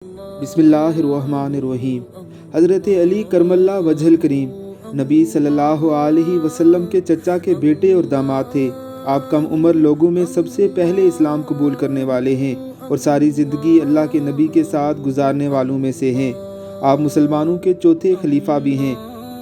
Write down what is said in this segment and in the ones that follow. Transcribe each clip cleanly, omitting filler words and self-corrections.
बिस्मिल्लाहिर्रहमानिर्रहीम। हज़रत अली करमल्ला वजहल करीम नबी सल्लल्लाहु अलैहि वसल्लम के चचा के बेटे और दामाद थे। आप कम उम्र लोगों में सबसे पहले इस्लाम कबूल करने वाले हैं और सारी ज़िंदगी अल्लाह के नबी के साथ गुजारने वालों में से हैं। आप मुसलमानों के चौथे खलीफा भी हैं,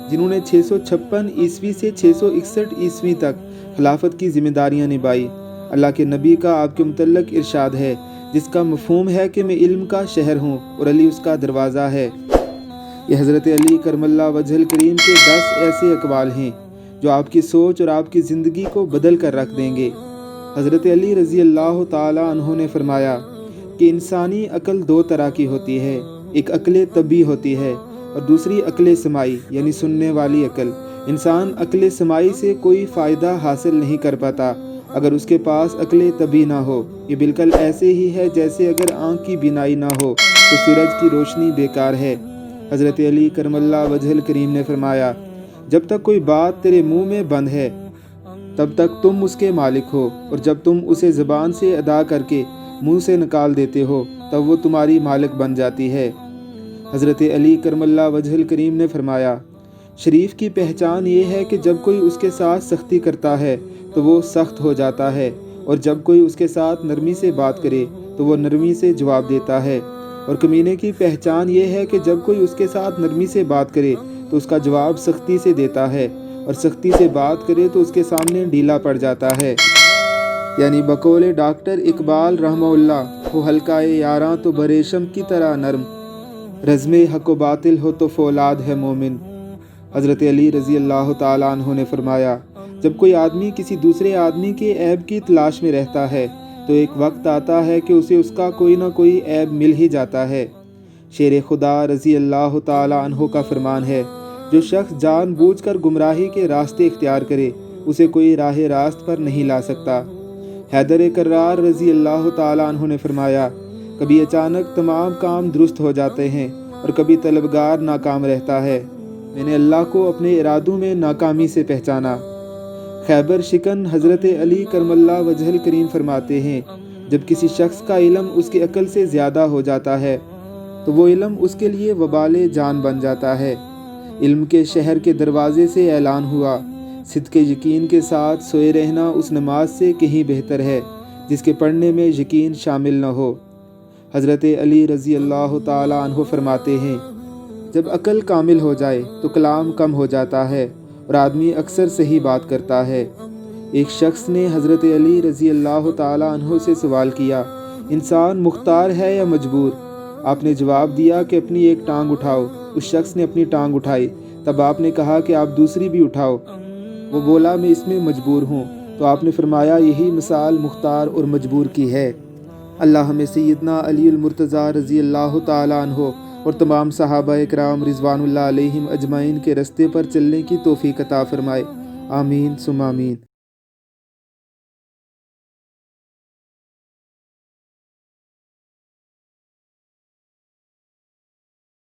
जिन्होंने 656 ईस्वी से 661 ईस्वी तक खिलाफत की जिम्मेदारियां निभाई। अल्लाह के नबी का आपके मुतल्लिक़ इरशाद है, जिसका मफ़हूम है कि मैं इल्म का शहर हूँ और अली उसका दरवाज़ा है। ये हज़रत अली करमल्ला वजहल करीम के 10 ऐसे अक़वाल हैं जो आपकी सोच और आपकी ज़िंदगी को बदल कर रख देंगे। हज़रत अली रज़ी अल्लाह ताला अन्हु ने फरमाया कि इंसानी अक्ल दो तरह की होती है, एक अक्ल तबी होती है और दूसरी अक्ल समाई यानी सुनने वाली अक्ल। इंसान अक्ल समाई से कोई फ़ायदा हासिल नहीं कर पाता अगर उसके पास अक्ल तबी ना हो। ये बिल्कुल ऐसे ही है जैसे अगर आँख की बिनाई ना हो तो सूरज की रोशनी बेकार है। हज़रत अली करमल्ला वजहल करीम ने फरमाया, जब तक कोई बात तेरे मुंह में बंद है तब तक तुम उसके मालिक हो, और जब तुम उसे ज़बान से अदा करके मुंह से निकाल देते हो तब वो तुम्हारी मालिक बन जाती है। हज़रत अली करमल्ला वजहल करीम ने फरमाया, शरीफ की पहचान ये है कि जब कोई उसके साथ सख्ती करता है तो वो सख्त हो जाता है, और जब कोई उसके साथ नरमी से बात करे तो वो नरमी से जवाब देता है। और कमीने की पहचान ये है कि जब कोई उसके साथ नरमी से बात करे तो उसका जवाब सख्ती से देता है, और सख्ती से बात करे तो उसके सामने ढीला पड़ जाता है। यानी बकौले डॉक्टर इकबाल रहमहुल्लाह, हो हल्का यारां तो बरेशम की तरह नरम, रज़्मे हक़ व बातिल हो तो फौलाद है मोमिन। हज़रत अली रज़ी अल्लाह ताला अन्हु ने फरमाया, जब कोई आदमी किसी दूसरे आदमी के ऐब की तलाश में रहता है तो एक वक्त आता है कि उसे उसका कोई ना कोई ऐब मिल ही जाता है। शेर खुदा रज़ी अल्लाह ताला अन्हु का फरमान है, जो शख्स जानबूझकर गुमराही के रास्ते इख्तियार करे उसे कोई राह रास्त पर नहीं ला सकता। हैदर कर्रार रज़ी अल्लाह ताला अन्हु ने फरमाया, कभी अचानक तमाम काम दुरुस्त हो जाते हैं और कभी तलबगार नाकाम रहता है। मैंने अल्लाह को अपने इरादों में नाकामी से पहचाना। खैबर शिकन हज़रत अली करमल्ला वजहल करीम फरमाते हैं, जब किसी शख्स का इल्म उसकी अक्ल से ज़्यादा हो जाता है तो वो इल्म उसके लिए वबाले जान बन जाता है। इल्म के शहर के दरवाज़े से ऐलान हुआ, सिद्क़े यकीन के साथ सोए रहना उस नमाज से कहीं बेहतर है जिसके पढ़ने में यकीन शामिल न हो। हज़रत अली रज़ी अल्लाह ताला अन्हु फरमाते हैं, जब अक्ल कामिल हो जाए तो कलाम कम हो जाता है और आदमी अक्सर सही बात करता है। एक शख्स ने हज़रत अली रज़ी अल्लाह ताला अन्हु से सवाल किया, इंसान मुख्तार है या मजबूर? आपने जवाब दिया कि अपनी एक टांग उठाओ। उस शख्स ने अपनी टांग उठाई, तब आपने कहा कि आप दूसरी भी उठाओ। वो बोला, मैं इसमें मजबूर हूँ। तो आपने फरमाया, यही मिसाल मुख्तार और मजबूर की है। अल्लाह हमें सैयदना अलीउल मुर्तज़ा रज़ी अल्लाह ताला अन्हु और तमाम सहाबा इकराम रिज़वानुल्लाह अलैहिम अजमाइन के रस्ते पर चलने की तौफ़ीक़ अता फ़रमाए। आमीन सुम्मा आमीन।